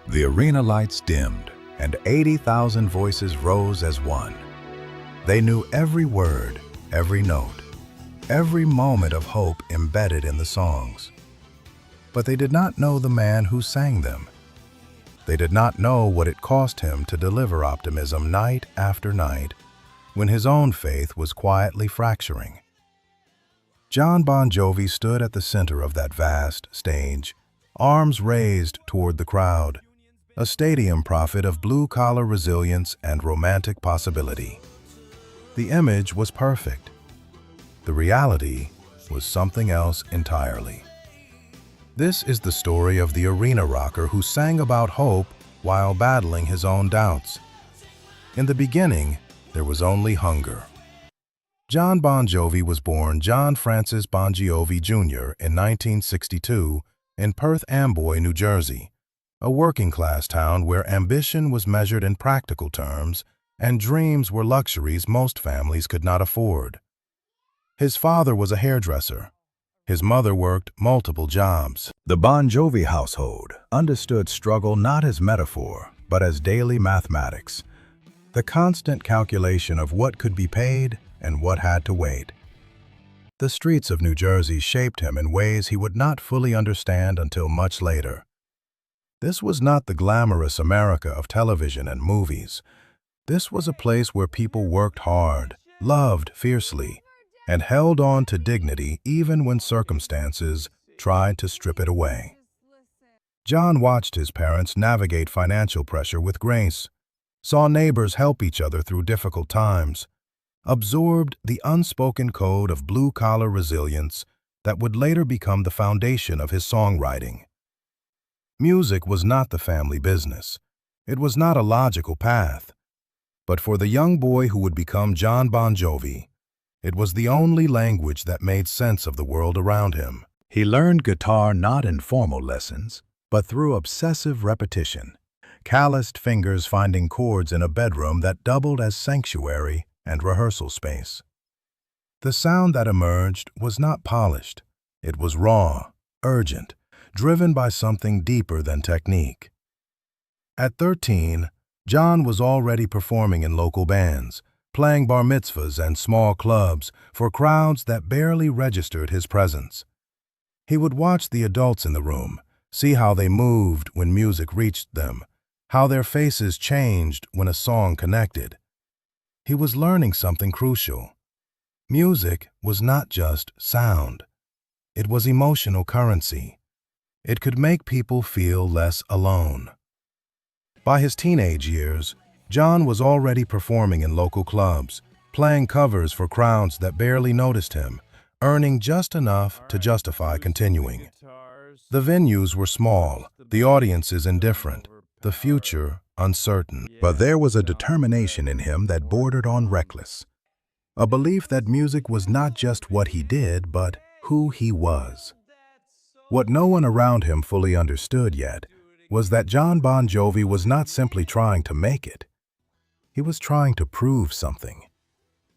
The arena lights dimmed, and 80,000 voices rose as one. They knew every word, every note, every moment of hope embedded in the songs. But they did not know the man who sang them. They did not know what it cost him to deliver optimism night after night when his own faith was quietly fracturing. Jon Bon Jovi stood at the center of that vast stage, arms raised toward the crowd, a stadium prophet of blue-collar resilience and romantic possibility. The image was perfect. The reality was something else entirely. This is the story of the arena rocker who sang about hope while battling his own doubts. In the beginning, there was only hunger. Jon Bon Jovi was born John Francis Bon Jovi Jr. in 1962 in Perth Amboy, New Jersey, a working-class town where ambition was measured in practical terms and dreams were luxuries most families could not afford. His father was a hairdresser. His mother worked multiple jobs. The Bon Jovi household understood struggle not as metaphor, but as daily mathematics, the constant calculation of what could be paid and what had to wait. The streets of New Jersey shaped him in ways he would not fully understand until much later. This was not the glamorous America of television and movies. This was a place where people worked hard, loved fiercely, and held on to dignity even when circumstances tried to strip it away. John watched his parents navigate financial pressure with grace, saw neighbors help each other through difficult times, absorbed the unspoken code of blue-collar resilience that would later become the foundation of his songwriting. Music was not the family business. It was not a logical path. But for the young boy who would become Jon Bon Jovi, it was the only language that made sense of the world around him. He learned guitar not in formal lessons, but through obsessive repetition, calloused fingers finding chords in a bedroom that doubled as sanctuary and rehearsal space. The sound that emerged was not polished. It was raw, urgent, driven by something deeper than technique. At 13, John was already performing in local bands, playing bar mitzvahs and small clubs for crowds that barely registered his presence. He would watch the adults in the room, see how they moved when music reached them, how their faces changed when a song connected. He was learning something crucial. Music was not just sound. It was emotional currency. It could make people feel less alone. By his teenage years, John was already performing in local clubs, playing covers for crowds that barely noticed him, earning just enough to justify continuing. The venues were small, the audiences indifferent, the future uncertain. But there was a determination in him that bordered on reckless, a belief that music was not just what he did, but who he was. What no one around him fully understood yet was that Jon Bon Jovi was not simply trying to make it. He was trying to prove something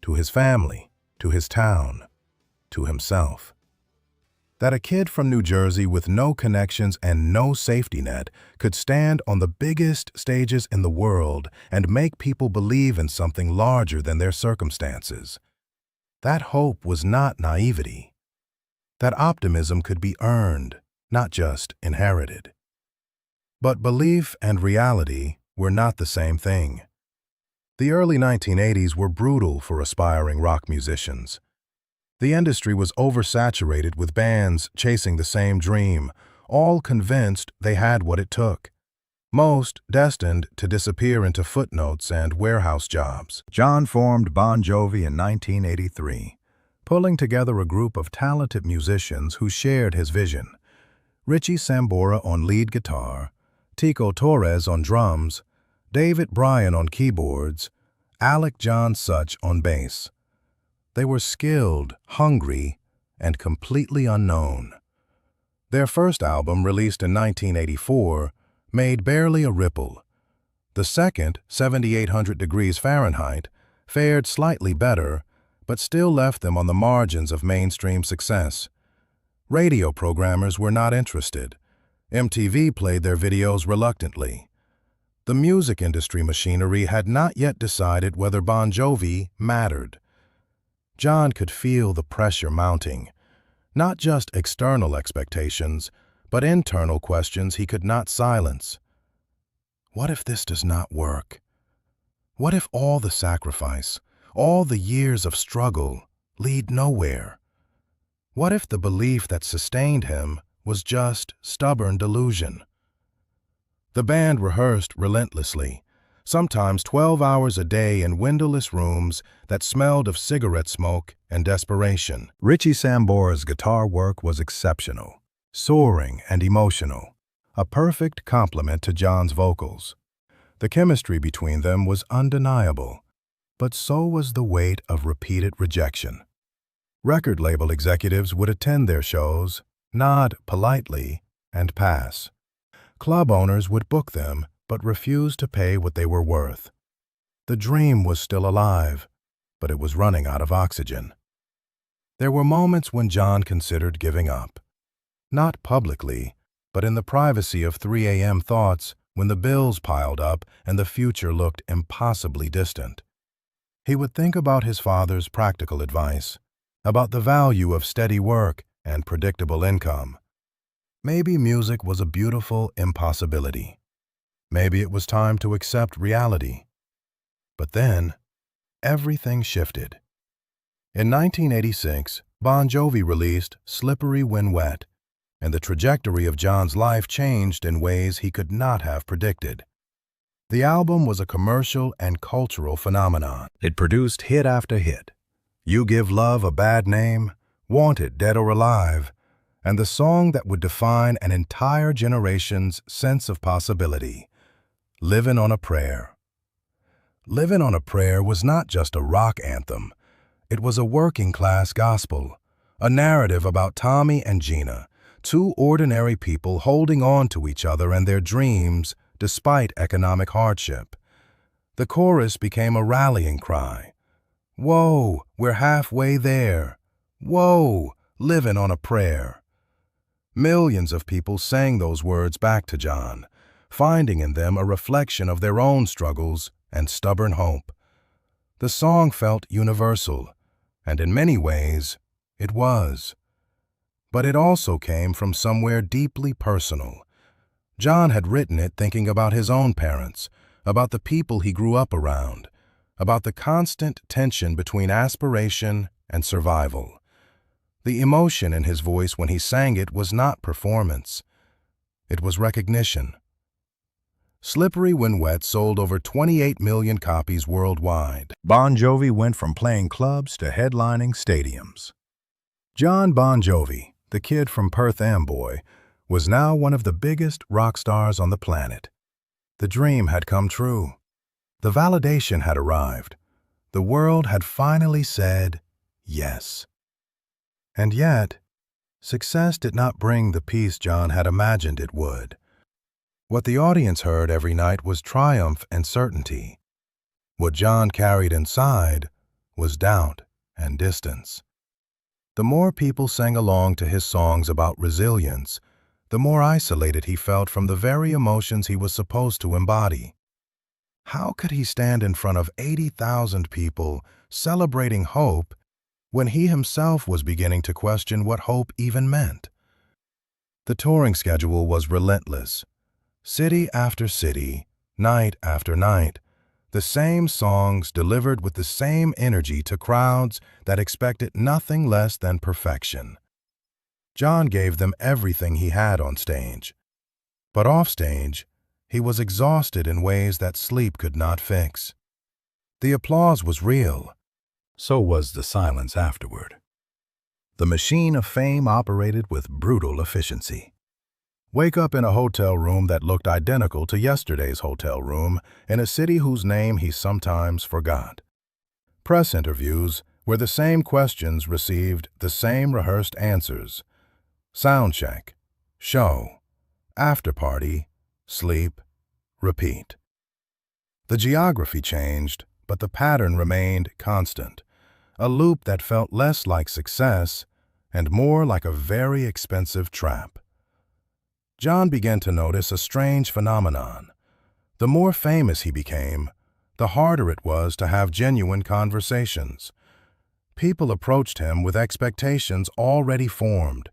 to his family, to his town, to himself. That a kid from New Jersey with no connections and no safety net could stand on the biggest stages in the world and make people believe in something larger than their circumstances. That hope was not naivety. That optimism could be earned, not just inherited. But belief and reality were not the same thing. The early 1980s were brutal for aspiring rock musicians. The industry was oversaturated with bands chasing the same dream, all convinced they had what it took. Most destined to disappear into footnotes and warehouse jobs. John formed Bon Jovi in 1983, pulling together a group of talented musicians who shared his vision. Richie Sambora on lead guitar, Tico Torres on drums, David Bryan on keyboards, Alec John Such on bass. They were skilled, hungry, and completely unknown. Their first album, released in 1984, made barely a ripple. The second, 7800 Degrees Fahrenheit, fared slightly better, but still left them on the margins of mainstream success. Radio programmers were not interested. MTV played their videos reluctantly. The music industry machinery had not yet decided whether Bon Jovi mattered. Jon could feel the pressure mounting, not just external expectations, but internal questions he could not silence. What if this does not work? What if all the sacrifice, all the years of struggle, lead nowhere? What if the belief that sustained him was just stubborn delusion? The band rehearsed relentlessly, sometimes 12 hours a day in windowless rooms that smelled of cigarette smoke and desperation. Richie Sambora's guitar work was exceptional, soaring and emotional, a perfect complement to Jon's vocals. The chemistry between them was undeniable, but so was the weight of repeated rejection. Record label executives would attend their shows, nod politely, and pass. Club owners would book them, but refuse to pay what they were worth. The dream was still alive, but it was running out of oxygen. There were moments when Jon considered giving up. Not publicly, but in the privacy of 3 a.m. thoughts when the bills piled up and the future looked impossibly distant. He would think about his father's practical advice, about the value of steady work and predictable income. Maybe music was a beautiful impossibility. Maybe it was time to accept reality. But then, everything shifted. In 1986, Bon Jovi released Slippery When Wet, and the trajectory of Jon's life changed in ways he could not have predicted. The album was a commercial and cultural phenomenon. It produced hit after hit. You Give Love a Bad Name, Wanted Dead or Alive, and the song that would define an entire generation's sense of possibility, Livin' on a Prayer. Livin' on a Prayer was not just a rock anthem. It was a working-class gospel, a narrative about Tommy and Gina, two ordinary people holding on to each other and their dreams despite economic hardship. The chorus became a rallying cry. Whoa, we're halfway there. Whoa, living on a prayer. Millions of people sang those words back to Jon, finding in them a reflection of their own struggles and stubborn hope. The song felt universal, and in many ways, it was. But it also came from somewhere deeply personal. Jon had written it thinking about his own parents, about the people he grew up around, about the constant tension between aspiration and survival. The emotion in his voice when he sang it was not performance. It was recognition. Slippery When Wet sold over 28 million copies worldwide. Bon Jovi went from playing clubs to headlining stadiums. Jon Bon Jovi, the kid from Perth Amboy, was now one of the biggest rock stars on the planet. The dream had come true. The validation had arrived. The world had finally said yes. And yet, success did not bring the peace Jon had imagined it would. What the audience heard every night was triumph and certainty. What Jon carried inside was doubt and distance. The more people sang along to his songs about resilience, the more isolated he felt from the very emotions he was supposed to embody. How could he stand in front of 80,000 people celebrating hope when he himself was beginning to question what hope even meant? The touring schedule was relentless. City after city, night after night, the same songs delivered with the same energy to crowds that expected nothing less than perfection. Jon gave them everything he had on stage. But off stage, he was exhausted in ways that sleep could not fix. The applause was real. So was the silence afterward. The machine of fame operated with brutal efficiency. Wake up in a hotel room that looked identical to yesterday's hotel room in a city whose name he sometimes forgot. Press interviews where the same questions received the same rehearsed answers. Sound check, show, after party, sleep, repeat. The geography changed, but the pattern remained constant, a loop that felt less like success and more like a very expensive trap. Jon began to notice a strange phenomenon. The more famous he became, the harder it was to have genuine conversations. People approached him with expectations already formed,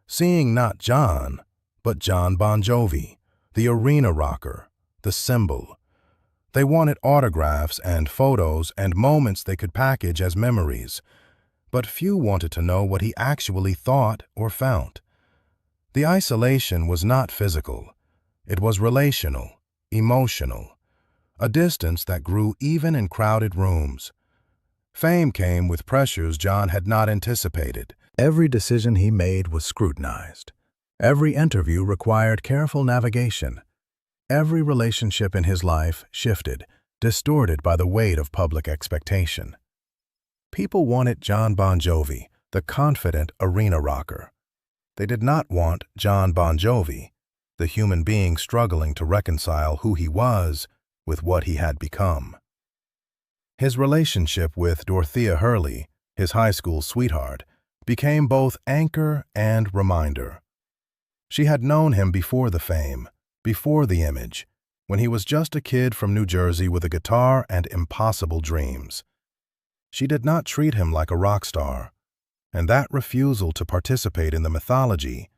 seeing not Jon, but Jon Bon Jovi, the arena rocker, the symbol. They wanted autographs and photos and moments they could package as memories, but few wanted to know what he actually thought or felt. The isolation was not physical. It was relational, emotional, a distance that grew even in crowded rooms. Fame came with pressures Jon had not anticipated. Every decision he made was scrutinized. Every interview required careful navigation. Every relationship in his life shifted, distorted by the weight of public expectation. People wanted Jon Bon Jovi, the confident arena rocker. They did not want Jon Bon Jovi, the human being struggling to reconcile who he was with what he had become. His relationship with Dorothea Hurley, his high school sweetheart, became both anchor and reminder. She had known him before the fame, before the image, when he was just a kid from New Jersey with a guitar and impossible dreams. She did not treat him like a rock star, and that refusal to participate in the mythology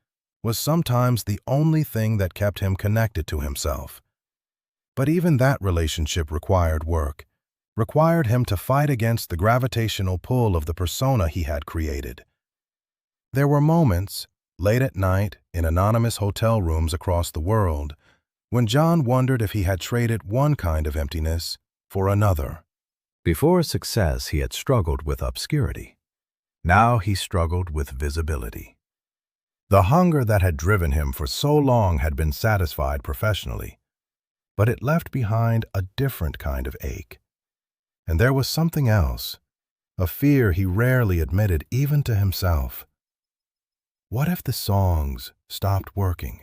was sometimes the only thing that kept him connected to himself. But even that relationship required work, required him to fight against the gravitational pull of the persona he had created. There were moments, late at night in anonymous hotel rooms across the world, when Jon wondered if he had traded one kind of emptiness for another. Before success, he had struggled with obscurity. Now he struggled with visibility. The hunger that had driven him for so long had been satisfied professionally, but it left behind a different kind of ache. And there was something else, a fear he rarely admitted even to himself. What if the songs stopped working?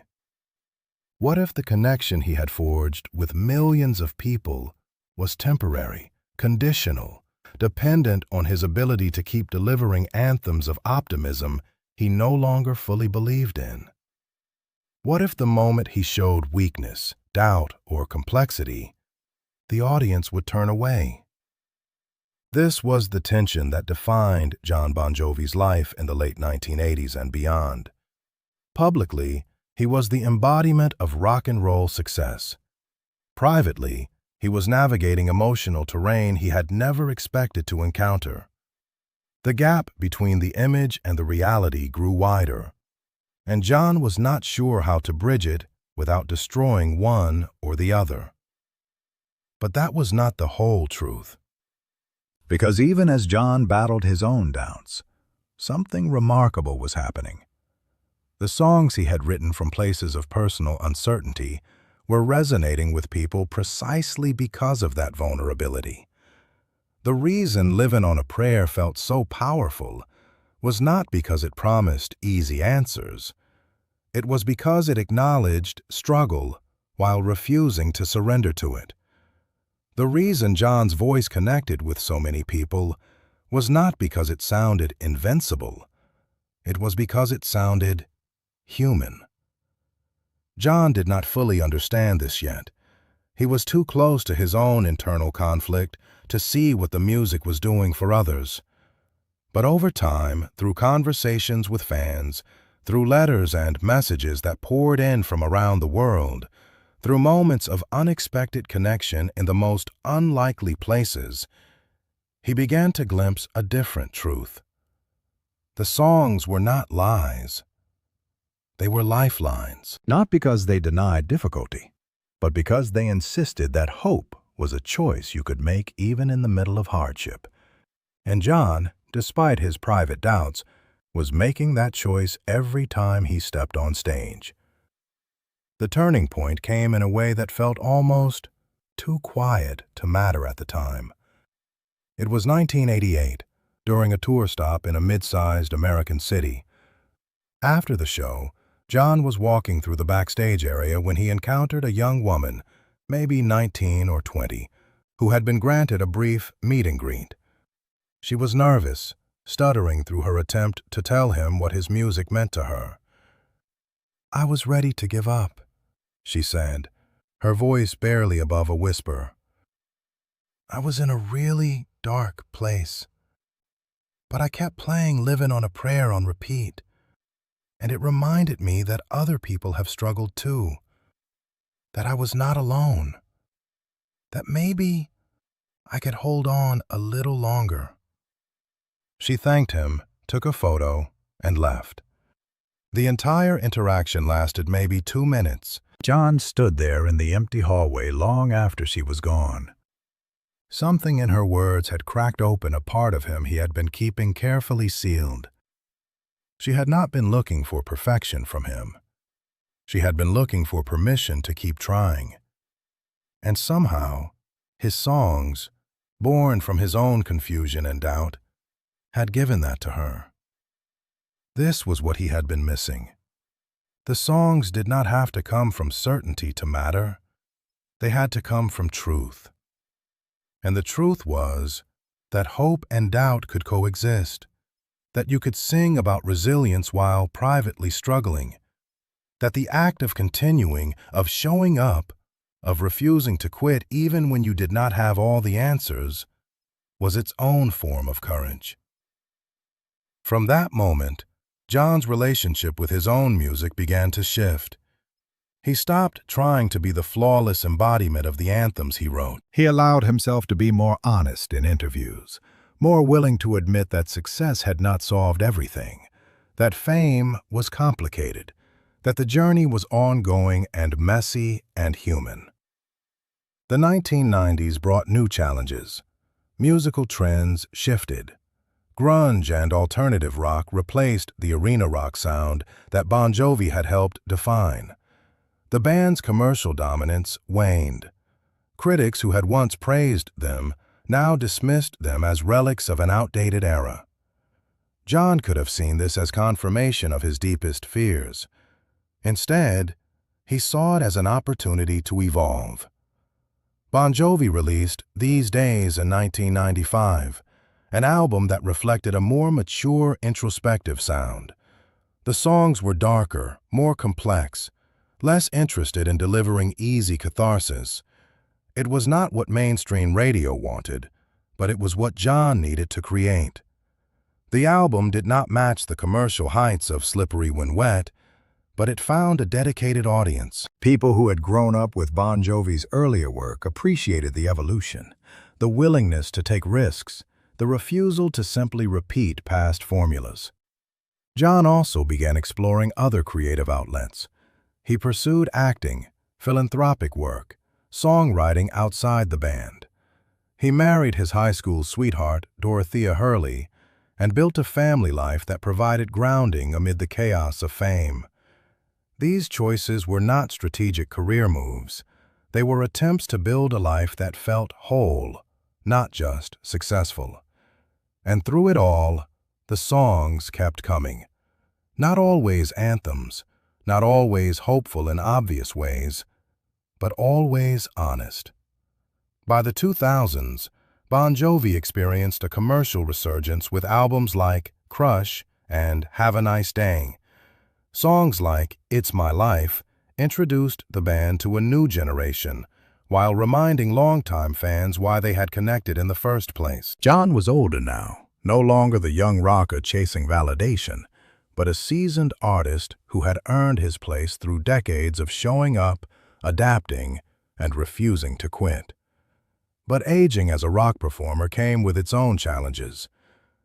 What if the connection he had forged with millions of people was temporary, conditional, dependent on his ability to keep delivering anthems of optimism he no longer fully believed in? What if the moment he showed weakness, doubt, or complexity, the audience would turn away? This was the tension that defined Jon Bon Jovi's life in the late 1980s and beyond. Publicly, he was the embodiment of rock and roll success. Privately, he was navigating emotional terrain he had never expected to encounter. The gap between the image and the reality grew wider, and Jon was not sure how to bridge it without destroying one or the other. But that was not the whole truth. Because even as Jon battled his own doubts, something remarkable was happening. The songs he had written from places of personal uncertainty were resonating with people precisely because of that vulnerability. The reason Livin' on a Prayer felt so powerful was not because it promised easy answers. It was because it acknowledged struggle while refusing to surrender to it. The reason Jon's voice connected with so many people was not because it sounded invincible. It was because it sounded human. Jon did not fully understand this yet. He was too close to his own internal conflict to see what the music was doing for others. But over time, through conversations with fans, through letters and messages that poured in from around the world, through moments of unexpected connection in the most unlikely places, he began to glimpse a different truth. The songs were not lies. They were lifelines, not because they denied difficulty, but because they insisted that hope was a choice you could make even in the middle of hardship. And Jon, despite his private doubts, was making that choice every time he stepped on stage. The turning point came in a way that felt almost too quiet to matter at the time. It was 1988, during a tour stop in a mid-sized American city. After the show, Jon was walking through the backstage area when he encountered a young woman, maybe 19 or 20, who had been granted a brief meet and greet. She was nervous, stuttering through her attempt to tell him what his music meant to her. I was ready to give up, she said, her voice barely above a whisper. I was in a really dark place, but I kept playing Livin' on a Prayer on repeat, and it reminded me that other people have struggled too, that I was not alone, that maybe I could hold on a little longer. She thanked him, took a photo, and left. The entire interaction lasted maybe 2 minutes. Jon stood there in the empty hallway long after she was gone. Something in her words had cracked open a part of him he had been keeping carefully sealed. She had not been looking for perfection from him. She had been looking for permission to keep trying. And somehow, his songs, born from his own confusion and doubt, had given that to her. This was what he had been missing. The songs did not have to come from certainty to matter. They had to come from truth. And the truth was that hope and doubt could coexist, that you could sing about resilience while privately struggling, that the act of continuing, of showing up, of refusing to quit even when you did not have all the answers, was its own form of courage. From that moment, Jon's relationship with his own music began to shift. He stopped trying to be the flawless embodiment of the anthems he wrote. He allowed himself to be more honest in interviews, more willing to admit that success had not solved everything, that fame was complicated, that the journey was ongoing and messy and human. The 1990s brought new challenges. Musical trends shifted. Grunge and alternative rock replaced the arena rock sound that Bon Jovi had helped define. The band's commercial dominance waned. Critics who had once praised them now dismissed them as relics of an outdated era. Jon could have seen this as confirmation of his deepest fears. Instead, he saw it as an opportunity to evolve. Bon Jovi released These Days in 1995, an album that reflected a more mature, introspective sound. The songs were darker, more complex, less interested in delivering easy catharsis. It was not what mainstream radio wanted, but it was what Jon needed to create. The album did not match the commercial heights of Slippery When Wet, but it found a dedicated audience. People who had grown up with Bon Jovi's earlier work appreciated the evolution, the willingness to take risks, the refusal to simply repeat past formulas. Jon also began exploring other creative outlets. He pursued acting, philanthropic work, songwriting outside the band. He married his high school sweetheart, Dorothea Hurley, and built a family life that provided grounding amid the chaos of fame. These choices were not strategic career moves. They were attempts to build a life that felt whole, not just successful. And through it all, the songs kept coming. Not always anthems, not always hopeful in obvious ways, but always honest. By the 2000s, Bon Jovi experienced a commercial resurgence with albums like Crush and Have a Nice Day. Songs like It's My Life introduced the band to a new generation, while reminding longtime fans why they had connected in the first place. Jon was older now, no longer the young rocker chasing validation, but a seasoned artist who had earned his place through decades of showing up, adapting, and refusing to quit. But aging as a rock performer came with its own challenges.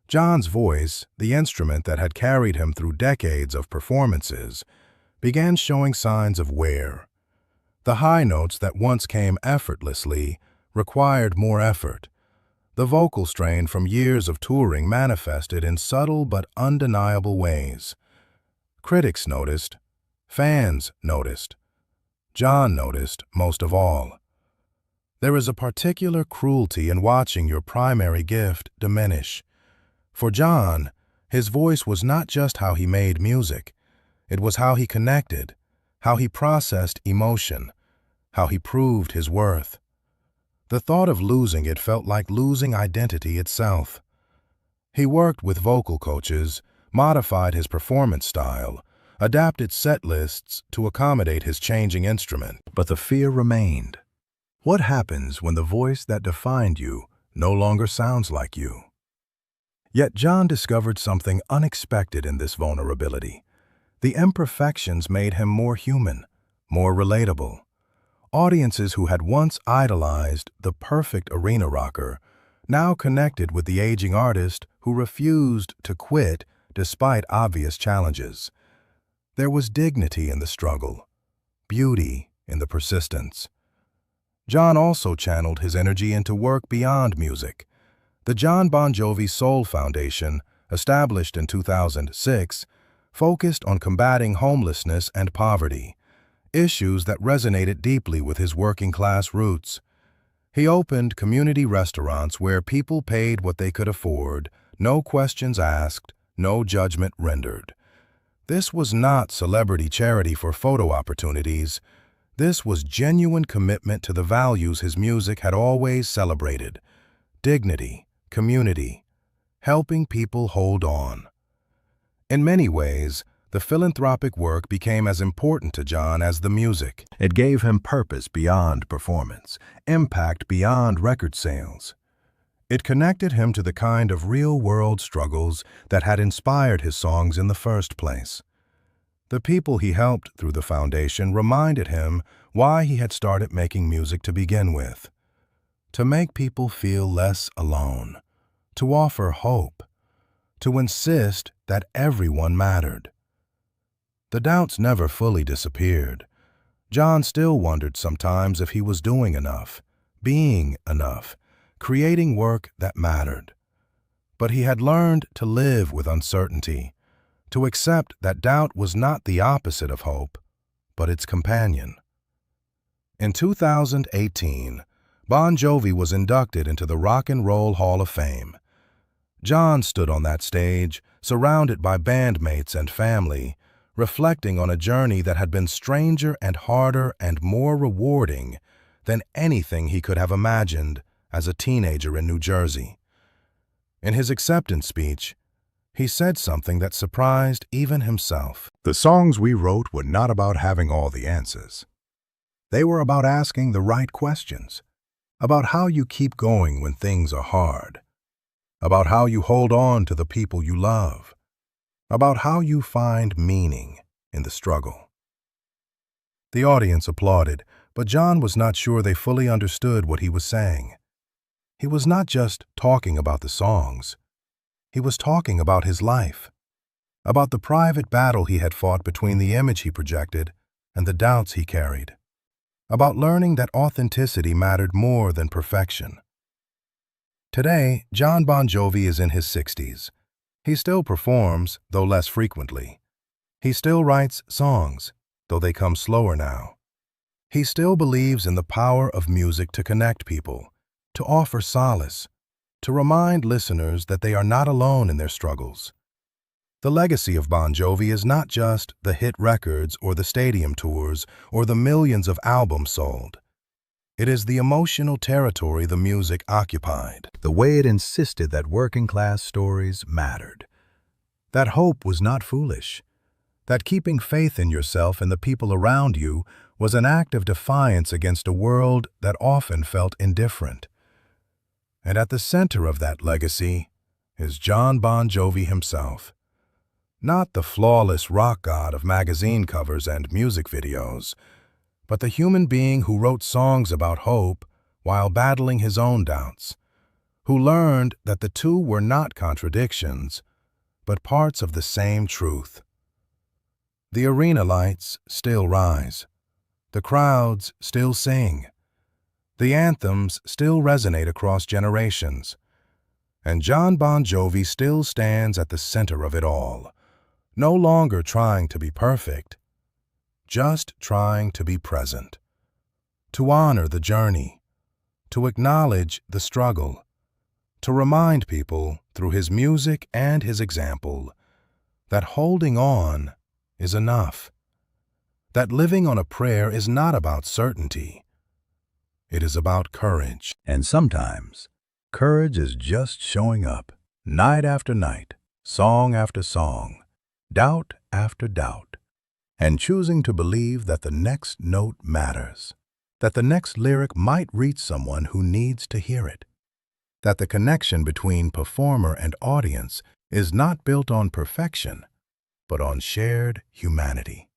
Jon's voice, the instrument that had carried him through decades of performances, began showing signs of wear. The high notes that once came effortlessly required more effort. The vocal strain from years of touring manifested in subtle but undeniable ways. Critics noticed, fans noticed, Jon noticed most of all. There is a particular cruelty in watching your primary gift diminish. For Jon, his voice was not just how he made music, it was how he connected, how he processed emotion, how he proved his worth. The thought of losing it felt like losing identity itself. He worked with vocal coaches, modified his performance style, adapt its set lists to accommodate his changing instrument. But the fear remained. What happens when the voice that defined you no longer sounds like you? Yet Jon discovered something unexpected in this vulnerability. The imperfections made him more human, more relatable. Audiences who had once idolized the perfect arena rocker now connected with the aging artist who refused to quit despite obvious challenges. There was dignity in the struggle, beauty in the persistence. Jon also channeled his energy into work beyond music. The Jon Bon Jovi Soul Foundation, established in 2006, focused on combating homelessness and poverty, issues that resonated deeply with his working-class roots. He opened community restaurants where people paid what they could afford, no questions asked, no judgment rendered. This was not celebrity charity for photo opportunities. This was genuine commitment to the values his music had always celebrated: dignity, community, helping people hold on. In many ways, the philanthropic work became as important to Jon as the music. It gave him purpose beyond performance, impact beyond record sales. It connected him to the kind of real-world struggles that had inspired his songs in the first place. The people he helped through the foundation reminded him why he had started making music to begin with: to make people feel less alone, to offer hope, to insist that everyone mattered. The doubts never fully disappeared. Jon still wondered sometimes if he was doing enough, being enough, creating work that mattered. But he had learned to live with uncertainty, to accept that doubt was not the opposite of hope, but its companion. In 2018, Bon Jovi was inducted into the Rock and Roll Hall of Fame. Jon stood on that stage, surrounded by bandmates and family, reflecting on a journey that had been stranger and harder and more rewarding than anything he could have imagined as a teenager in New Jersey. In his acceptance speech, he said something that surprised even himself. The songs we wrote were not about having all the answers. They were about asking the right questions, about how you keep going when things are hard, about how you hold on to the people you love, about how you find meaning in the struggle. The audience applauded, but Jon was not sure they fully understood what he was saying. He was not just talking about the songs. He was talking about his life, about the private battle he had fought between the image he projected and the doubts he carried, about learning that authenticity mattered more than perfection. Today, Jon Bon Jovi is in his 60s. He still performs, though less frequently. He still writes songs, though they come slower now. He still believes in the power of music to connect people, to offer solace, to remind listeners that they are not alone in their struggles. The legacy of Bon Jovi is not just the hit records or the stadium tours or the millions of albums sold. It is the emotional territory the music occupied, the way it insisted that working-class stories mattered, that hope was not foolish, that keeping faith in yourself and the people around you was an act of defiance against a world that often felt indifferent. And at the center of that legacy is Jon Bon Jovi himself. Not the flawless rock god of magazine covers and music videos, but the human being who wrote songs about hope while battling his own doubts, who learned that the two were not contradictions, but parts of the same truth. The arena lights still rise. The crowds still sing. The anthems still resonate across generations. And Jon Bon Jovi still stands at the center of it all, no longer trying to be perfect, just trying to be present, to honor the journey, to acknowledge the struggle, to remind people through his music and his example that holding on is enough, that living on a prayer is not about certainty, it is about courage. And sometimes, courage is just showing up, night after night, song after song, doubt after doubt, and choosing to believe that the next note matters, that the next lyric might reach someone who needs to hear it, that the connection between performer and audience is not built on perfection, but on shared humanity.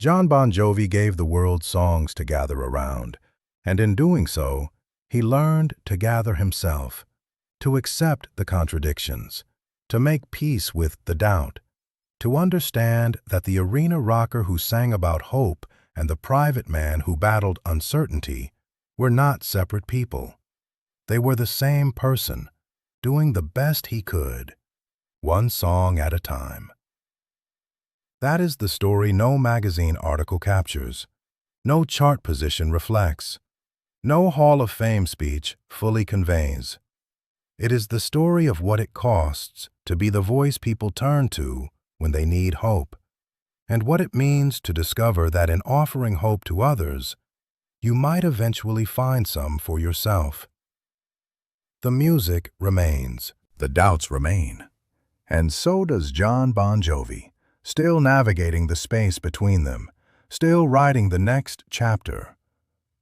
Jon Bon Jovi gave the world songs to gather around, and in doing so, he learned to gather himself, to accept the contradictions, to make peace with the doubt, to understand that the arena rocker who sang about hope and the private man who battled uncertainty were not separate people. They were the same person, doing the best he could, one song at a time. That is the story no magazine article captures, no chart position reflects, no Hall of Fame speech fully conveys. It is the story of what it costs to be the voice people turn to when they need hope, and what it means to discover that in offering hope to others, you might eventually find some for yourself. The music remains, the doubts remain, and so does Jon Bon Jovi, still navigating the space between them, still writing the next chapter,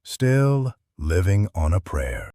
still living on a prayer.